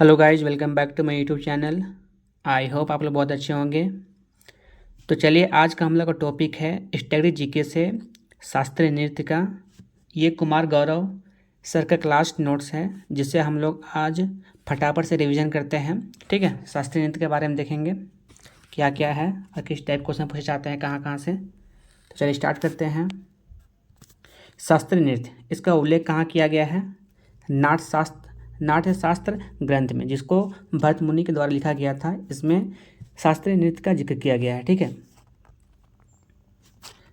Hello guys, welcome back to my YouTube channel. I hope आप लोग बहुत अच्छे होंगे। तो चलिए, आज का हम लोग का टॉपिक है स्टडी जीके से शास्त्रीय नृत्य का। ये कुमार गौरव सर का क्लास नोट्स है, जिससे हम लोग आज फटाफट से रिवीजन करते हैं। ठीक है, शास्त्रीय नृत्य के बारे में देखेंगे क्या क्या है और किस टाइप क्वेश्चन पूछे जाते हैं कहाँ कहाँ से। तो चलिए स्टार्ट करते हैं। शास्त्रीय नृत्य, इसका उल्लेख कहाँ किया गया है? नाट्यशास्त्र ग्रंथ में, जिसको भरत मुनि के द्वारा लिखा गया था। इसमें शास्त्रीय नृत्य का जिक्र किया गया है। ठीक है,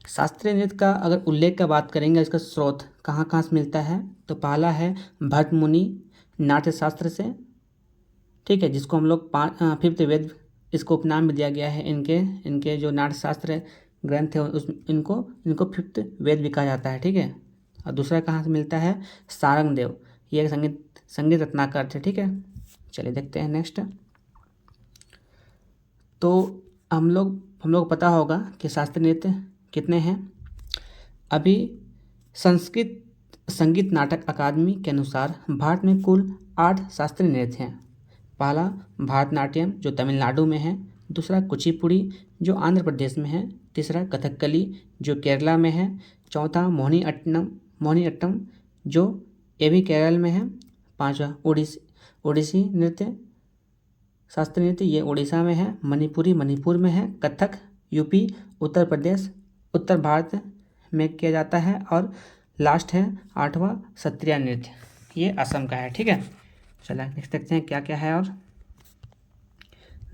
शास्त्रीय नृत्य का अगर उल्लेख का बात करेंगे, इसका स्रोत कहाँ कहाँ से मिलता है, तो पहला है भरत मुनि नाट्यशास्त्र से। ठीक है, जिसको हम लोग फिफ्थ वेद, इसको उपनाम भी दिया गया है। इनके जो नाट्यशास्त्र ग्रंथ है उस इनको फिफ्थ वेद भी कहा जाता है। ठीक है, और दूसरा कहाँ से मिलता है? सारंगदेव, ये संगीत रत्नाकर थे। ठीक है, चलिए देखते हैं नेक्स्ट। तो हम लोग को पता होगा कि शास्त्रीय नृत्य कितने हैं। अभी संस्कृत संगीत नाटक अकादमी के अनुसार भारत में कुल 8 शास्त्रीय नृत्य हैं। पहला भरतनाट्यम, जो तमिलनाडु में है। दूसरा कुचिपुड़ी, जो आंध्र प्रदेश में है। तीसरा कथकली, जो केरला में है। चौथा मोहिनीअट्टम, जो ये भी केरल में है। पांचवा ओडिसी नृत्य, शास्त्रीय नृत्य, ये उड़ीसा में है। मणिपुरी मणिपुर में है। कथक यूपी, उत्तर प्रदेश, उत्तर भारत में किया जाता है। और लास्ट है आठवां सत्रिया नृत्य, ये असम का है। ठीक है, चलिए नेक्स्ट देखते हैं क्या क्या है। और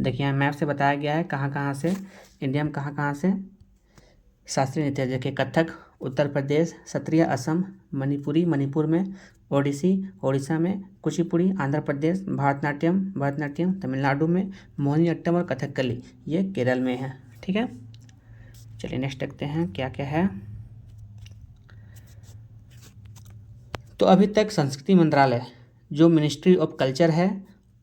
देखिए, यहाँ मैप से बताया गया है कहाँ कहाँ से इंडिया में कहाँ कहाँ से शास्त्रीय नृत्य। देखिए, कथक उत्तर प्रदेश, सत्रिया असम, मणिपुरी मणिपुर में, ओडिसी ओडिशा में, कुचिपुड़ी आंध्र प्रदेश, भरतनाट्यम तमिलनाडु में, मोहिनीअट्टम और कथकली ये केरल में है। ठीक है, चलिए नेक्स्ट देखते हैं क्या क्या है। तो अभी तक संस्कृति मंत्रालय, जो मिनिस्ट्री ऑफ कल्चर है,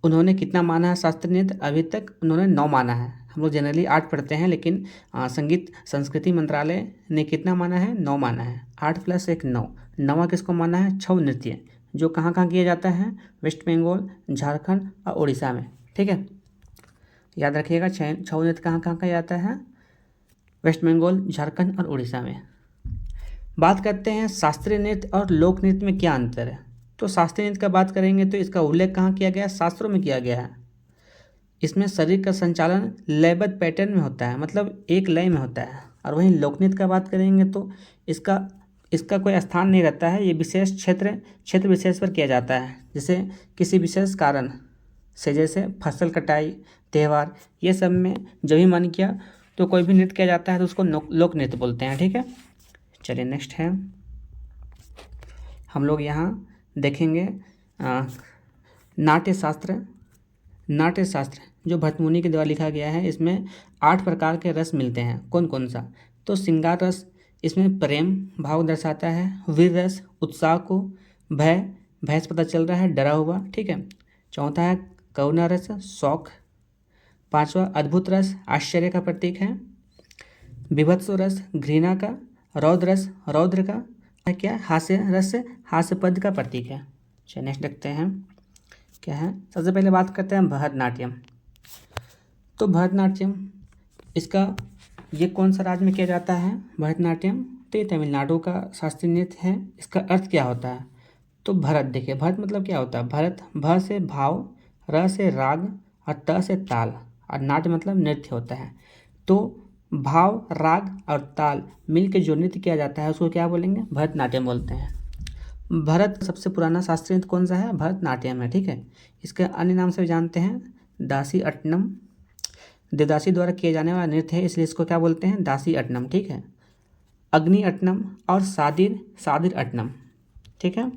उन्होंने कितना माना है शास्त्रीय नृत्य? अभी तक उन्होंने 9 माना है। हम लोग जनरली 8 पढ़ते हैं, लेकिन संस्कृति मंत्रालय ने कितना माना है? 9 माना है। 8 + 1 9। 9वां किसको माना है? छऊ नृत्य, जो कहाँ कहाँ किया जाता है? वेस्ट बंगाल, झारखंड और उड़ीसा में। ठीक है, याद रखिएगा, छऊ नृत्य कहाँ कहाँ किया जाता है? वेस्ट बंगाल, झारखंड और उड़ीसा में। बात करते हैं शास्त्रीय नृत्य और लोक नृत्य में क्या अंतर है। तो शास्त्रीय नृत्य का बात करेंगे तो इसका उल्लेख कहाँ किया गया है? शास्त्रों में किया गया है। इसमें शरीर का संचालन लयबद्ध पैटर्न में होता है, मतलब एक लय में होता है। और वहीं लोक नृत्य का बात करेंगे तो इसका कोई स्थान नहीं रहता है। ये विशेष क्षेत्र विशेष पर किया जाता है, जैसे किसी विशेष कारण से, जैसे फसल कटाई, त्यौहार, ये सब में जब भी मन किया तो कोई भी नृत्य किया जाता है, तो उसको लोक नृत्य बोलते हैं। ठीक है, चलिए नेक्स्ट है। हम लोग यहाँ देखेंगे नाट्यशास्त्र जो भरत मुनि के द्वारा लिखा गया है। इसमें 8 प्रकार के रस मिलते हैं। कौन कौन सा? तो श्रृंगार रस, इसमें प्रेम भाव दर्शाता है। वीर रस, उत्साह को, भय से पता चल रहा है, डरा हुआ। ठीक है, चौथा है करुणा रस, शौक। पांचवा अद्भुत रस, आश्चर्य का प्रतीक है। विभत्स रस, घृणा का। रौद्र का है क्या? हास्य रस, हास्यपद का प्रतीक है। चलिए नेक्स्ट देखते हैं क्या है। सबसे पहले बात करते हैं भरतनाट्यम। तो भरतनाट्यम, इसका ये कौन सा राज्य में किया जाता है? भरतनाट्यम तो ये तमिलनाडु का शास्त्रीय नृत्य है। इसका अर्थ क्या होता है? तो भरत, देखिए भरत मतलब क्या होता है? भरत, भ से भाव, र से राग और त से ताल, और नाट्य मतलब नृत्य होता है। तो भाव, राग और ताल मिल के जो नृत्य किया जाता है उसको क्या बोलेंगे? भरतनाट्यम बोलते हैं। भरत सबसे पुराना शास्त्रीय नृत्य कौन सा है? भरतनाट्यम है। ठीक है, इसके अन्य नाम से भी जानते हैं, दासी अट्टनम, देवदासी द्वारा किए जाने वाला नृत्य है, इसलिए इसको क्या बोलते हैं? दासी अट्टनम। ठीक है, अग्नि अट्टनम और सादिर अट्टनम। ठीक है,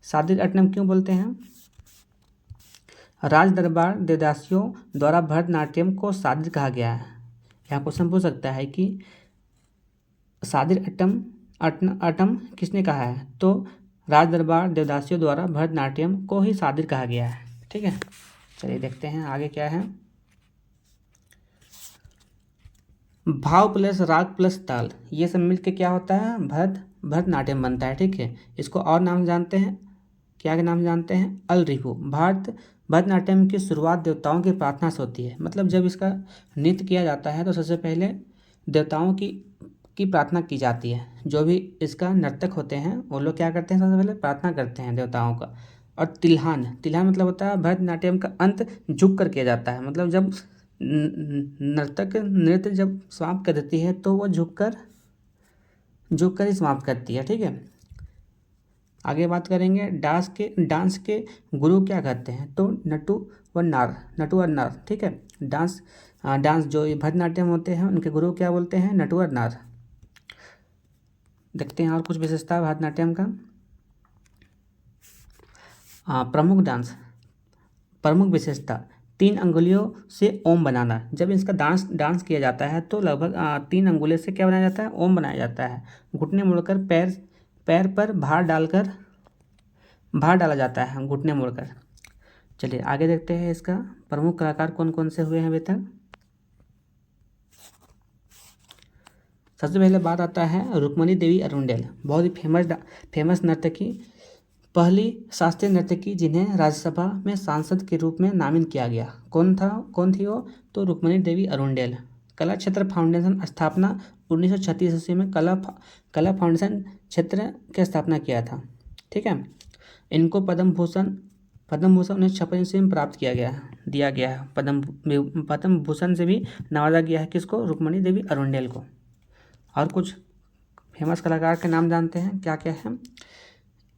सादिर अट्टनम क्यों बोलते हैं? राज दरबार देवदासियों द्वारा भरतनाट्यम को सादिर कहा गया है। यहाँ क्वेश्चन पूछ सकता है कि सादिर अट्टम किसने कहा है? तो राज दरबार देवदासियों द्वारा भरतनाट्यम को ही सादिर कहा गया है। ठीक है, चलिए देखते हैं आगे क्या है। भाव प्लस राग प्लस ताल, ये सब मिलके क्या होता है? भरतनाट्यम बनता है। ठीक है, इसको और नाम जानते हैं, क्या के नाम जानते हैं? अल रिपु। भरतनाट्यम की शुरुआत देवताओं की प्रार्थना से होती है। मतलब जब इसका नृत्य किया जाता है तो सबसे पहले देवताओं की प्रार्थना की जाती है। जो भी इसका नर्तक होते हैं वो लोग क्या करते हैं, सबसे पहले प्रार्थना करते हैं देवताओं का। और तिल्हान तिल्हान मतलब होता है भरतनाट्यम का अंत झुक कर किया जाता है। मतलब जब नर्तक नृत्य जब समाप्त कर देती है तो वो झुक कर ही समाप्त करती है। ठीक है, आगे बात करेंगे डांस के गुरु क्या कहते हैं, तो नटू व नार। ठीक है, डांस जो ये भरतनाट्यम होते हैं उनके गुरु क्या बोलते हैं, नटू और नार। देखते हैं और कुछ विशेषता भरतनाट्यम का। प्रमुख विशेषता 3 अंगुलियों से ओम बनाना। जब इसका डांस किया जाता है तो लगभग 3 अंगुलियों से क्या बनाया जाता है, ओम बनाया जाता है। घुटने मुड़कर पैर पर भार डाला जाता है, घुटने मुड़कर। चलिए आगे देखते हैं इसका प्रमुख कलाकार कौन कौन से हुए हैं अभी तक। सबसे पहले बात आता है रुक्मणी देवी अरुंडेल, बहुत ही फेमस नर्तकी, पहली शास्त्रीय नर्तकी जिन्हें राज्यसभा में सांसद के रूप में नामित किया गया। कौन थी वो, तो रुक्मणी देवी अरुंडेल। कला क्षेत्र फाउंडेशन स्थापना 1936 ईस्वी में कला फाउंडेशन क्षेत्र की स्थापना किया था। ठीक है, इनको पद्म भूषण 1956 ईस्वी में प्राप्त दिया गया है। पद्म भूषण से भी नवाजा गया है किसको, रुक्मणी देवी अरुंडेल को। और कुछ फेमस कलाकार के नाम जानते हैं, क्या क्या है।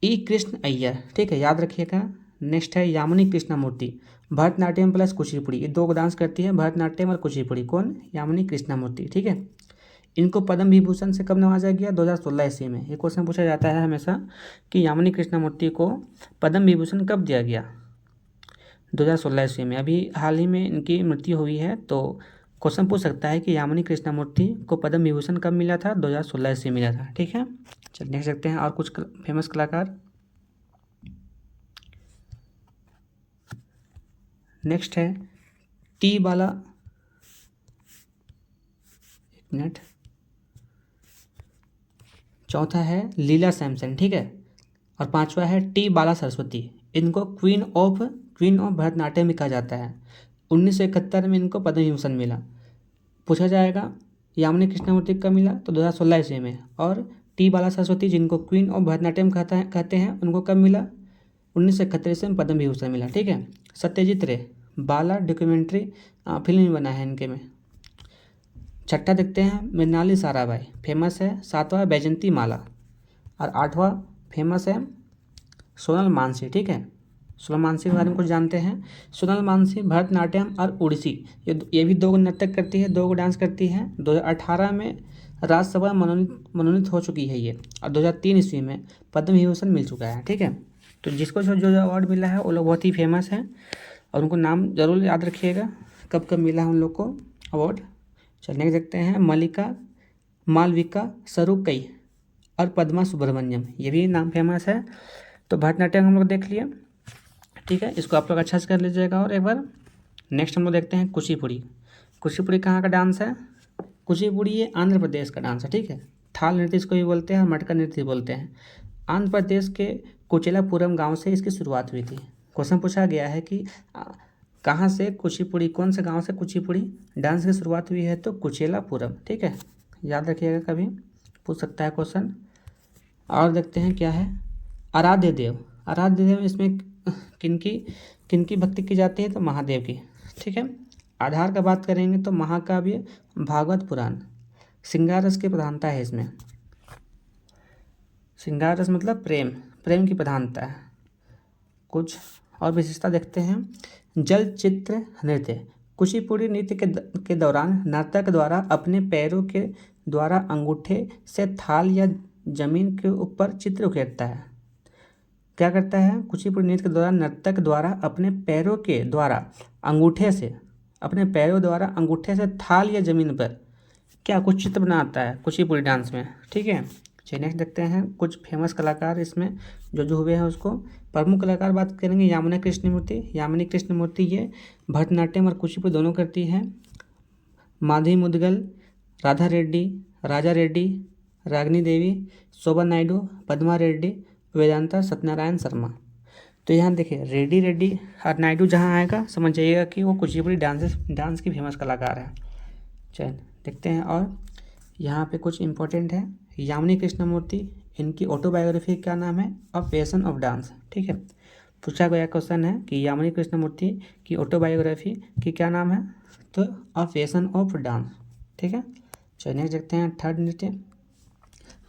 ई कृष्ण अय्यर, ठीक है, याद रखिएगा। नेक्स्ट है यामिनी कृष्णमूर्ति, भरतनाट्यम प्लस कुचिपुड़ी, ये 2 डांस करती है, भरतनाट्यम और कुचिपुड़ी। कौन, यामिनी कृष्णमूर्ति। ठीक है, इनको पद्म विभूषण से कब नवाजा गया, 2016 ईस्वी में। ये क्वेश्चन पूछा जाता है हमेशा कि यामिनी कृष्णमूर्ति को पद्म विभूषण कब दिया गया, 2016 ईस्वी में। अभी हाल ही में इनकी मृत्यु हुई है, तो क्वेश्चन पूछ सकता है कि यामिनी कृष्णमूर्ति को पद्म विभूषण कब मिला था, 2016 ईस्वी मिला था। ठीक है, चलिए देख सकते हैं और कुछ फेमस कलाकार। नेक्स्ट है टी बाला, एक मिनट, चौथा है लीला सैमसन। ठीक है, और 5वां है टी बाला सरस्वती। इनको क्वीन ऑफ भरतनाट्यम भी कहा जाता है। 1971 में इनको पद्म विभूषण मिला। पूछा जाएगा यामिनी कृष्णमूर्ति कब मिला, तो 2016 ईस्वी में। और टी बाला सरस्वती जिनको क्वीन ऑफ भरतनाट्यम कहते हैं उनको कब मिला, 1971 ईस्वी में पद्म विभूषण मिला। ठीक है, सत्यजीत रे, बाला डॉक्यूमेंट्री फिल्म बना है इनके में। छठा देखते हैं मृणाली साराभाई, फेमस है। 7वां बैजंती माला, और 8वां फेमस है सोनल मानसी। ठीक है, सोनल मानसी के बारे में कुछ जानते हैं। सोनल मानसी भरतनाट्यम और ओडिसी ये भी 2 नर्तक करती है, 2 डांस करती है। 2018 में राज्यसभा मनोनीत हो चुकी है ये, और 2003 ईस्वी में पद्म विभूषण मिल चुका है। ठीक है, तो जिसको जो अवार्ड मिला है वो लोग बहुत ही फेमस हैं, और उनको नाम जरूर याद रखिएगा कब कब मिला है उन लोग को अवार्ड। चलिए देखते हैं मालविका सरुकई और पद्मा सुब्रमण्यम, ये भी नाम फेमस है। तो भरतनाट्यम हम लोग देख लिए। ठीक है, इसको आप लोग अच्छा से कर लीजिएगा। और एक बार नेक्स्ट हम लोग देखते हैं कुचिपुड़ी कहाँ का डांस है, कुचिपुड़ी ये आंध्र प्रदेश का डांस है। ठीक है, थाल नृत्य इसको भी बोलते हैं और मटका नृत्य बोलते हैं। आंध्र प्रदेश के कुचेलापुरम गांव से इसकी शुरुआत हुई थी। क्वेश्चन पूछा गया है कि कहाँ से कुचिपुड़ी, कौन से गांव से कुचिपुड़ी डांस की शुरुआत हुई है, तो कुचेलापुरम। ठीक है, याद रखिएगा, कभी पूछ सकता है क्वेश्चन। और देखते हैं क्या है आराध्य देव, इसमें किनकी भक्ति की जाती है, तो महादेव की। ठीक है, आधार का बात करेंगे तो महाकाव्य भागवत पुराण। श्रृंगार रस की प्रधानता है इसमें, श्रृंगार रस मतलब प्रेम की प्रधानता है। कुछ और विशेषता देखते हैं। जल चित्र नृत्य, कुचिपुड़ी नृत्य के दौरान नर्तक द्वारा अपने पैरों के द्वारा अंगूठे से थाल या जमीन के ऊपर चित्र उकेरता है। क्या करता है, कुचिपुड़ी नृत्य के दौरान नर्तक द्वारा अपने पैरों द्वारा अंगूठे से थाल या जमीन पर क्या कुछ चित्र बनाता है कुचिपुड़ी डांस में। ठीक है, चलिए नेक्स्ट देखते हैं कुछ फेमस कलाकार इसमें जो हुए हैं उसको। प्रमुख कलाकार बात करेंगे यामिनी कृष्णमूर्ति ये भरतनाट्यम और कुचिपुड़ी दोनों करती हैं। माधवी मुदगल, राधा रेड्डी, राजा रेड्डी, रागिनी देवी, शोभा नायडू, पद्मा रेड्डी, वेदांता सत्यनारायण शर्मा। तो यहाँ देखिए रेड्डी रेड्डी और नायडू जहाँ आएगा समझ जाइएगा कि वो कुचिपुड़ी डांस की फेमस कलाकार है। चल देखते हैं। और यहाँ पे कुछ इम्पोर्टेंट है। यामिनी कृष्णमूर्ति, इनकी ऑटोबायोग्राफी क्या नाम है? A passion of dance. ठीक है, पूछा गया क्वेश्चन है कि यामिनी कृष्णमूर्ति की ऑटोबायोग्राफी की क्या नाम है? तो अ पैशन ऑफ डांस। ठीक है, चलिए नेक्स्ट देखते हैं। थर्ड नृत्य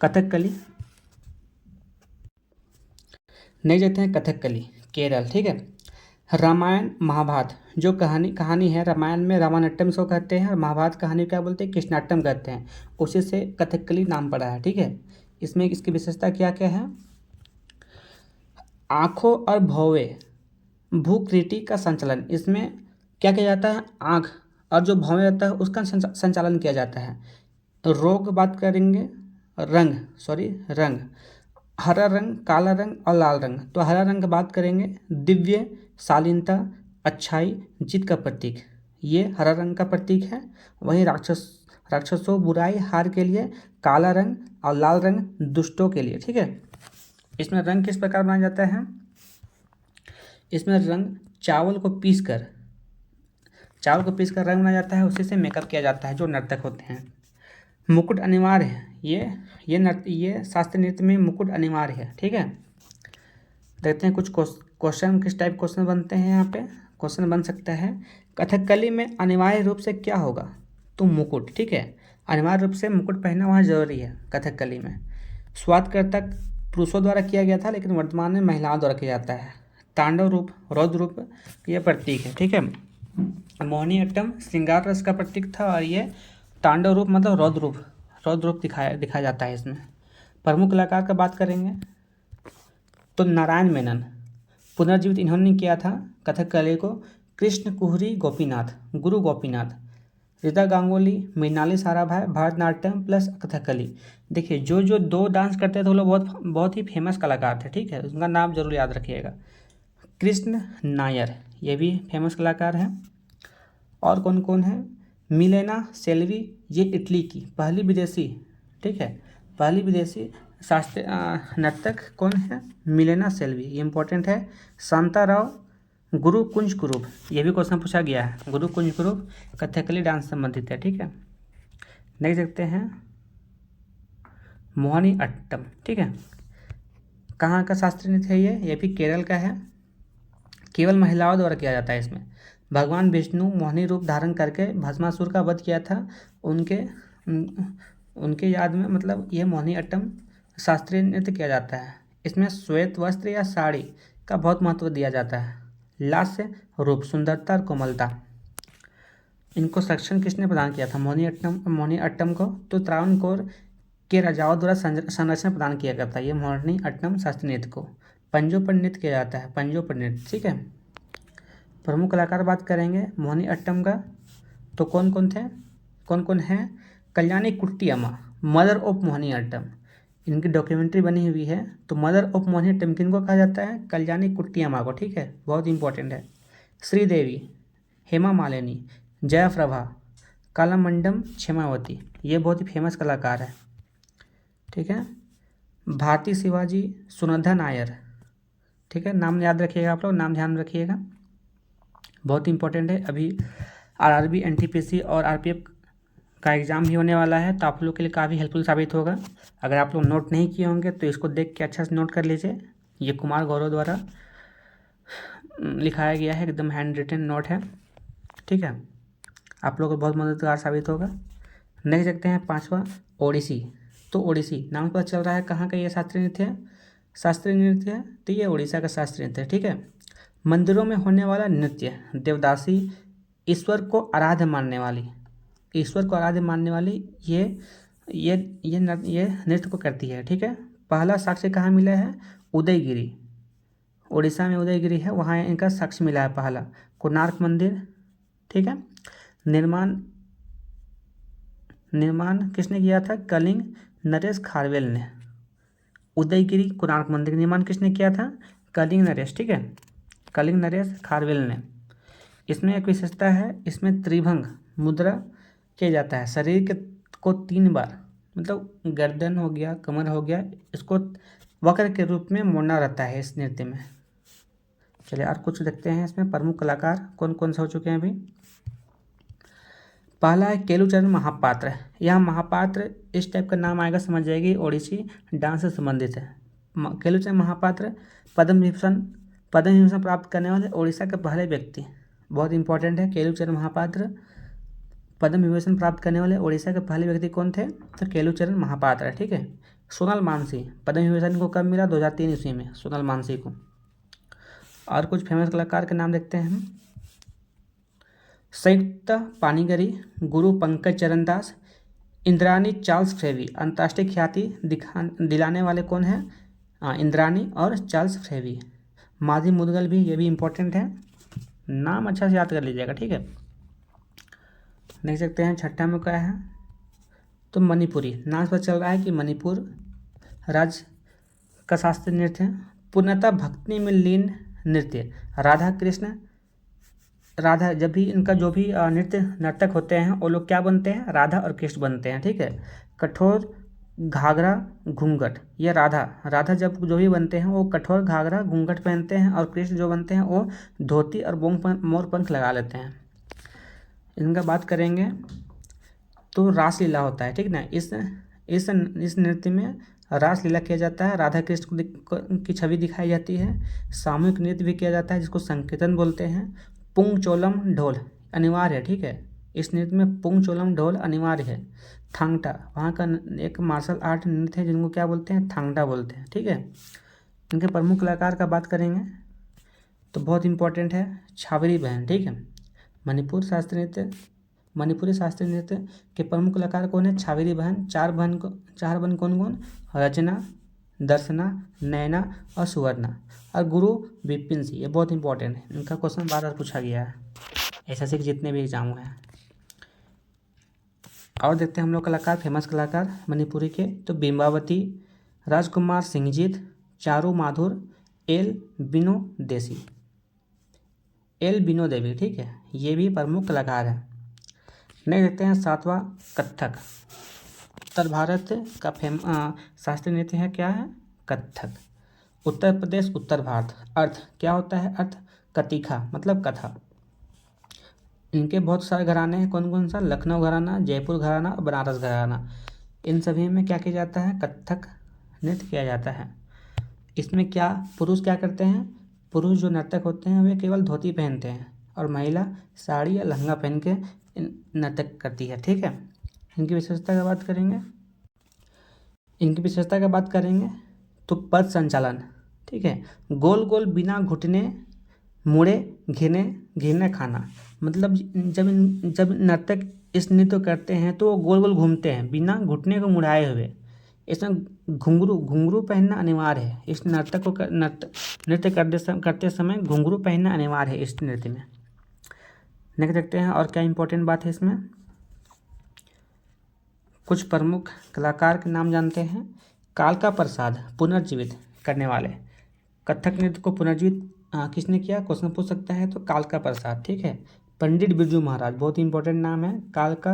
कथकली। नेक्स्ट देखते हैं कथकली, केरल। ठीक है, रामायण महाभारत जो कहानी है, रामायण में रामायणट्टम इसको कहते हैं और महाभारत कहानी क्या बोलते हैं? कृष्णाट्टम कहते हैं। उसी से कथकली नाम पड़ा है। ठीक है, इसमें इसकी विशेषता क्या क्या है? आँखों और भौवे भूकृति का संचालन। इसमें क्या किया जाता है? आँख और जो भौवें रहता है उसका संचालन किया जाता है। रोग बात करेंगे, रंग, हरा रंग, काला रंग और लाल रंग। तो हरा रंग की बात करेंगे, दिव्य, शालीनता, अच्छाई, जीत का प्रतीक, ये हरा रंग का प्रतीक है। वहीं राक्षसों बुराई हार के लिए काला रंग और लाल रंग दुष्टों के लिए। ठीक है, इसमें रंग किस प्रकार बनाया जाता है? इसमें रंग चावल को पीसकर रंग बनाया जाता है, उसी से मेकअप किया जाता है जो नर्तक होते हैं। मुकुट अनिवार्य है, ये शास्त्रीय नृत्य में मुकुट अनिवार्य है। ठीक है, देखते हैं कुछ क्वेश्चन किस टाइप क्वेश्चन बनते हैं। यहाँ पे क्वेश्चन बन सकता है कथकली में अनिवार्य रूप से क्या होगा? तो मुकुट। ठीक है, अनिवार्य रूप से मुकुट पहनना वहाँ जरूरी है कथकली में। स्वादकर्तक पुरुषों द्वारा किया गया था, लेकिन वर्तमान में महिलाओं द्वारा किया जाता है। तांडव रूप, रौद्र रूप ये प्रतीक है। ठीक है, मोहिनी अट्टम श्रृंगार रस का प्रतीक था और ये तांडव रूप मतलब रौद्र रूप दिखाया जाता है इसमें। प्रमुख कलाकार का बात करेंगे तो नारायण मेनन, पुनर्जीवित इन्होंने किया था कथकली को। कृष्ण कुहरी गोपीनाथ, गुरु गोपीनाथ, रीता गांगुली, मृणाली साराभाई, भरतनाट्यम प्लस कथकली। देखिए जो दो डांस करते थे वो लोग बहुत ही फेमस कलाकार थे। ठीक है, उनका नाम जरूर याद रखिएगा। कृष्ण नायर ये भी फेमस कलाकार हैं। और कौन कौन है? मिलेना सेल्वी, ये इटली की पहली विदेशी, ठीक है, पहली विदेशी शास्त्रीय नर्तक कौन है? मिलेना सेल्वी, ये इंपॉर्टेंट है। शांता राव, गुरु कुंज कुरूप, ये भी क्वेश्चन पूछा गया है। गुरु कुंज कुरूप कथकली डांस संबंधित है। ठीक है, नेक्स्ट देखते हैं मोहिनी अट्टम। ठीक है, कहाँ का शास्त्रीय नृत्य है? ये भी केरल का है। केवल महिलाओं द्वारा किया जाता है। इसमें भगवान विष्णु मोहिनी रूप धारण करके भस्मासुर का वध किया था, उनके याद में मतलब ये मोहिनी अट्टम शास्त्रीय नृत्य किया जाता है। इसमें श्वेत वस्त्र या साड़ी का बहुत महत्व दिया जाता है। लास्य रूप, सुंदरता और कोमलता, इनको संरक्षण किसने प्रदान किया था? मोहिनी अट्टम को तो त्रावणकोर के राजाओं द्वारा संरक्षण प्रदान किया गया था ये मोहिनी अट्टम शास्त्रीय नृत्य को। पंजों पर नृत्य किया जाता है, पंजों पर नृत्य। ठीक है, प्रमुख कलाकार बात करेंगे मोहिनी अट्टम का तो कौन कौन है? कल्याणी कुट्टी अम्मा, मदर ऑफ मोहिनी अट्टम, इनकी डॉक्यूमेंट्री बनी हुई है। तो मदर ऑफ मोहिनी अट्टम किनको कहा जाता है? कल्याणी कुट्टी अम्मा को। ठीक है, बहुत इंपॉर्टेंट है। श्रीदेवी, हेमा मालिनी, जयप्रभा, कालामंडम, क्षेमावती, ये बहुत ही फेमस कलाकार है। ठीक है, भारती शिवाजी, सुनंदा नायर। ठीक है, नाम याद रखिएगा, आप लोग नाम ध्यान रखिएगा, बहुत इंपॉर्टेंट है। अभी आरआरबी, एनटीपीसी और आरपीएफ का एग्ज़ाम भी होने वाला है, तो आप लोग के लिए काफ़ी हेल्पफुल साबित होगा। अगर आप लोग नोट नहीं किए होंगे तो इसको देख के अच्छा से नोट कर लीजिए। ये कुमार गौरव द्वारा लिखाया गया है, एकदम हैंड रिटन नोट है। ठीक है, आप लोगों को बहुत मददगार साबित होगा। नेक्स्ट देखते हैं पांचवा, ओडिसी। तो ओडिसी नाम पता चल रहा है कहाँ का ये शास्त्रीय नृत्य है? तो ये उड़ीसा का शास्त्रीय नृत्य है। ठीक है, मंदिरों में होने वाला नृत्य, देवदासी, ईश्वर को आराध्य मानने वाली ये नृत्य को करती है। ठीक है, पहला साक्ष्य कहाँ मिला है? उदयगिरी, उड़ीसा में उदयगिरी है, वहाँ इनका साक्ष्य मिला है पहला। कोणार्क मंदिर। ठीक है, निर्माण किसने किया था? कलिंग नरेश खारवेल ने। उदयगिरी कोणार्क मंदिर का निर्माण किसने किया था? कलिंग नरेश। ठीक है, कलिंग नरेश खारवेल ने। इसमें एक विशेषता है, इसमें त्रिभंग मुद्रा किया जाता है। शरीर को 3 बार, मतलब गर्दन हो गया, कमर हो गया, इसको वक्र के रूप में मोड़ना रहता है इस नृत्य में। चलिए और कुछ देखते हैं इसमें प्रमुख कलाकार कौन कौन से हो चुके हैं अभी। पहला है केलुचरण महापात्र। यह महापात्र इस टाइप का नाम आएगा समझ जाएगी ओडिसी डांस से संबंधित है। केलुचरण महापात्र पद्म विभूषण प्राप्त करने वाले ओडिशा के पहले व्यक्ति, बहुत इंपॉर्टेंट है। केलुचरण महापात्र पद्म विभूषण प्राप्त करने वाले ओडिशा के पहले व्यक्ति कौन थे, तो केलुचरण महापात्र है, ठीक है। सोनल मानसी, पद्म विभूषण को कब मिला, 2003 ईस्वी में सोनल मानसी को। और कुछ फेमस कलाकार के नाम देखते हैं हम। संयुक्त पानीगरी, गुरु पंकज चरण दास, इंद्रानी चार्ल्स फ्रेवी। अंतर्राष्ट्रीय ख्याति दिलाने वाले कौन है, इंद्रानी और चार्ल्स फ्रेवी। माधी मुदगल भी, ये भी इंपॉर्टेंट है, नाम अच्छा से याद कर लीजिएगा, ठीक है। देख सकते हैं छठा में क्या है, तो मणिपुरी। नाम पर चल रहा है कि मणिपुर राज्य का शास्त्रीय नृत्य है। पूर्णतः भक्ति में लीन नृत्य, राधा कृष्ण राधा, जब भी इनका जो भी नर्तक होते हैं वो लोग क्या बनते हैं, राधा और कृष्ण बनते हैं, ठीक है। कठोर घाघरा घूंघट, ये राधा जब जो भी बनते हैं वो कठोर घाघरा घूंघट पहनते हैं, और कृष्ण जो बनते हैं वो धोती और मोर पंख लगा लेते हैं। इनका बात करेंगे तो रासलीला होता है, ठीक ना। इस नृत्य में रासलीला किया जाता है, राधा कृष्ण की छवि दिखाई जाती है। सामूहिक नृत्य भी किया जाता है जिसको संकीर्तन बोलते हैं। पुंग चोलम ढोल अनिवार्य है, ठीक है। इस नृत्य में पुंग चोलम ढोल अनिवार्य है। थांगटा वहाँ का एक मार्शल आर्ट नृत्य है जिनको क्या बोलते हैं, थांगटा बोलते हैं, ठीक है। इनके प्रमुख कलाकार का बात करेंगे तो बहुत इंपॉर्टेंट है छावरी बहन, ठीक है। मणिपुरी शास्त्रीय नृत्य के प्रमुख कलाकार कौन है, छावरी बहन। चार बहन कौन कौन, रचना, दर्शना, नैना और सुवर्णा। और गुरु विपिन सिंह, ये बहुत इंपॉर्टेंट है, इनका क्वेश्चन बार बार पूछा गया है एसएससी के जितने भी एग्जाम हुए हैं। और देखते हैं हम लोग कलाकार, फेमस कलाकार मणिपुरी के, तो बिंबावती, राजकुमार सिंहजीत, चारू माधुर, एल बिनो देवी, ठीक है। ये भी प्रमुख कलाकार हैं। नेक्स्ट देखते हैं सातवां कथक। उत्तर भारत का शास्त्रीय नृत्य है, क्या है, कथक। उत्तर प्रदेश, उत्तर भारत। अर्थ क्या होता है, अर्थ कतिखा मतलब कथा। इनके बहुत सारे घराने हैं, कौन कौन सा, लखनऊ घराना, जयपुर घराना और बनारस घराना। इन सभी में क्या किया जाता है, कथक नृत्य किया जाता है। इसमें क्या पुरुष क्या करते हैं, पुरुष जो नर्तक होते हैं वे केवल धोती पहनते हैं, और महिला साड़ी या लहंगा पहन के नर्तक करती है, ठीक है। इनकी विशेषता की बात करेंगे तो पद संचालन, ठीक है। गोल गोल बिना घुटने मुड़े घिरने खाना, मतलब जब नर्तक इस नृत्य करते हैं तो वो गोल गोल घूमते हैं बिना घुटने को मुड़ाए हुए। इसमें घुंघरू पहनना अनिवार्य है। इस नर्तक को नृत्य करते समय घुंघरू पहनना अनिवार्य है इस नृत्य में। नेक्स्ट देखते हैं और क्या इंपॉर्टेंट बात है इसमें। कुछ प्रमुख कलाकार के नाम जानते हैं। कालका प्रसाद, पुनर्जीवित करने वाले। कथक नृत्य को पुनर्जीवित किसने किया, क्वेश्चन पूछ सकता है, तो कालका प्रसाद, ठीक है। पंडित बिरजू महाराज, बहुत इंपॉर्टेंट नाम है। कालका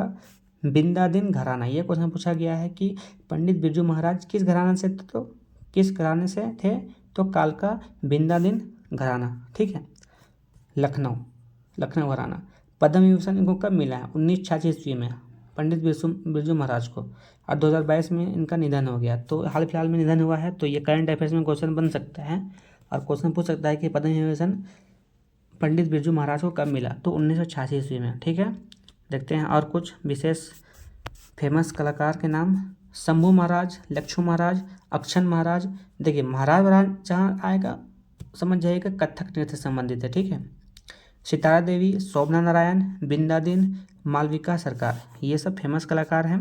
बिंदादिन घराना, ये क्वेश्चन पूछा गया है कि पंडित बिरजू महाराज किस घराने से थे, तो कालका बिंदादिन घराना, ठीक है। लखनऊ घराना। पद्म विभूषण इनको कब मिला है, 1986 ईस्वी में पंडित बिरजू महाराज को, और 2022 में इनका निधन हो गया। तो हाल फिलहाल में निधन हुआ है, तो ये करंट अफेयर्स में क्वेश्चन बन सकता है, और क्वेश्चन पूछ सकता है कि पद्म विभूषण पंडित बिरजू महाराज को कब मिला, तो 1986 ईस्वी में, ठीक है। देखते हैं और कुछ विशेष फेमस कलाकार के नाम। शंभू महाराज, लक्ष्मण महाराज, अक्षन महाराज। देखिए महाराज जहाँ आएगा समझ जाइएगा कथक नृत्य से संबंधित है, ठीक है। सितारा देवी, शोभना नारायण, बिंदादिन, मालविका सरकार, ये सब फेमस कलाकार हैं।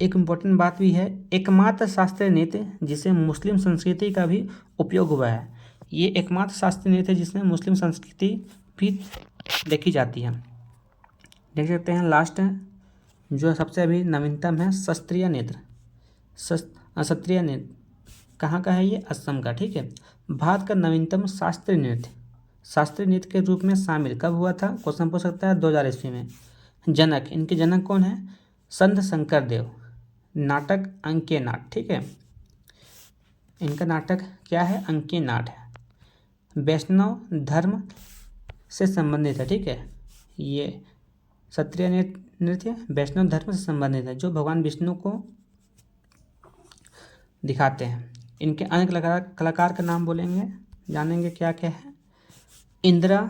एक इम्पोर्टेंट बात भी है, एकमात्र शास्त्रीय नृत्य जिसे मुस्लिम संस्कृति का भी उपयोग हुआ है। ये एकमात्र शास्त्रीय नृत्य जिसमें मुस्लिम संस्कृति भी देखी जाती है। देख सकते हैं लास्ट जो सबसे अभी नवीनतम है, शास्त्रीय नृत्य। शास्त्रीय नृत्य कहाँ का है, ये असम का, ठीक है। भारत का नवीनतम शास्त्रीय नृत्य के रूप में शामिल कब हुआ था, क्वेश्चन पूछ सकता है, 2000 ईस्वी में। जनक, इनके जनक कौन है, संत शंकर देव। नाटक अंके नाट, ठीक है। इनका नाटक क्या है, अंके नाट है। वैष्णव धर्म से संबंधित है। ठीक है, ये क्षत्रिय नृत्य वैष्णव धर्म से संबंधित है, जो भगवान विष्णु को दिखाते हैं। इनके अन्य कलाकार का नाम बोलेंगे, जानेंगे क्या क्या है। इंदिरा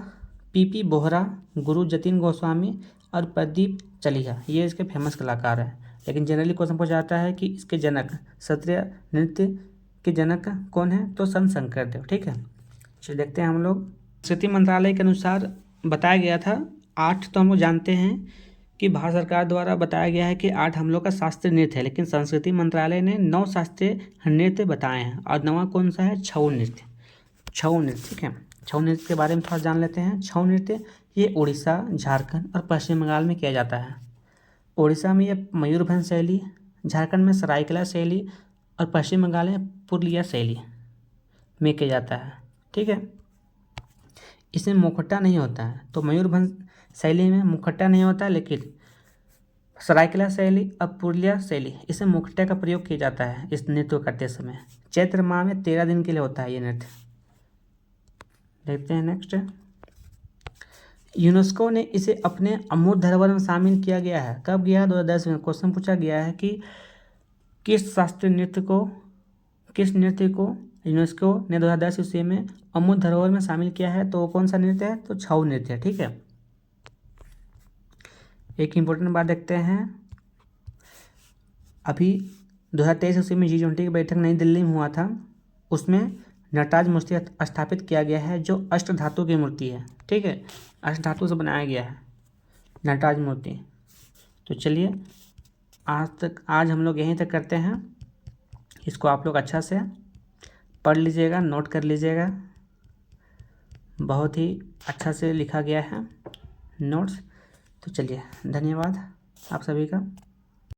पीपी बोहरा, गुरु जतिन गोस्वामी और प्रदीप चलिहा, ये इसके फेमस कलाकार हैं। लेकिन जनरली क्वेश्चन पूछा जाता है कि इसके जनक, क्षत्रिय नृत्य के जनक कौन है, तो संत शंकरदेव। ठीक है, चलिए देखते हैं हम लोग। संस्कृति मंत्रालय के अनुसार बताया गया था 8, तो हम लोग जानते हैं कि भारत सरकार द्वारा बताया गया है कि 8 हम लोग का शास्त्रीय नृत्य है, लेकिन संस्कृति मंत्रालय ने 9 शास्त्रीय नृत्य बताए हैं। और 9वां कौन सा है, छऊ नृत्य। छऊ नृत्य, ठीक है, छऊ नृत्य के बारे में थोड़ा जान लेते हैं। छऊ नृत्य ये उड़ीसा, झारखंड और पश्चिम बंगाल में किया जाता है। उड़ीसा में ये मयूरभंज शैली, झारखंड में सरायकेला शैली और पश्चिम बंगाल में पुरुलिया शैली में किया जाता है। ठीक है, इसमें मुखट्टा नहीं होता है, तो मयूरभंज शैली में मुखट्टा नहीं होता है, लेकिन सरायकेला शैली और पुरुलिया शैली इसमें मुखट्टे का प्रयोग किया जाता है इस नृत्य को करते समय। चैत्र माह में 13 दिन के लिए होता है ये नृत्य। देखते हैं नेक्स्ट। यूनेस्को ने इसे अपने अमूर्त धरोहर में शामिल किया गया है। कब गया, 2010 में। क्वेश्चन पूछा गया है कि किस नृत्य को यूनेस्को ने 2010 ईस्वी में अमूर्त धरोहर में शामिल किया है, तो कौन सा नृत्य है, तो छऊ नृत्य है। ठीक है, एक इम्पोर्टेंट बात देखते हैं। अभी 2023 ईस्वी में G20 की बैठक नई दिल्ली में हुआ था, उसमें नटराज मूर्ति स्थापित किया गया है, जो अष्ट धातु की मूर्ति है। ठीक है, अष्ट धातु से बनाया गया है नटराज मूर्ति। तो चलिए आज हम लोग यहीं तक करते हैं। इसको आप लोग अच्छा से पढ़ लीजिएगा, नोट कर लीजिएगा, बहुत ही अच्छा से लिखा गया है नोट्स। तो चलिए, धन्यवाद आप सभी का।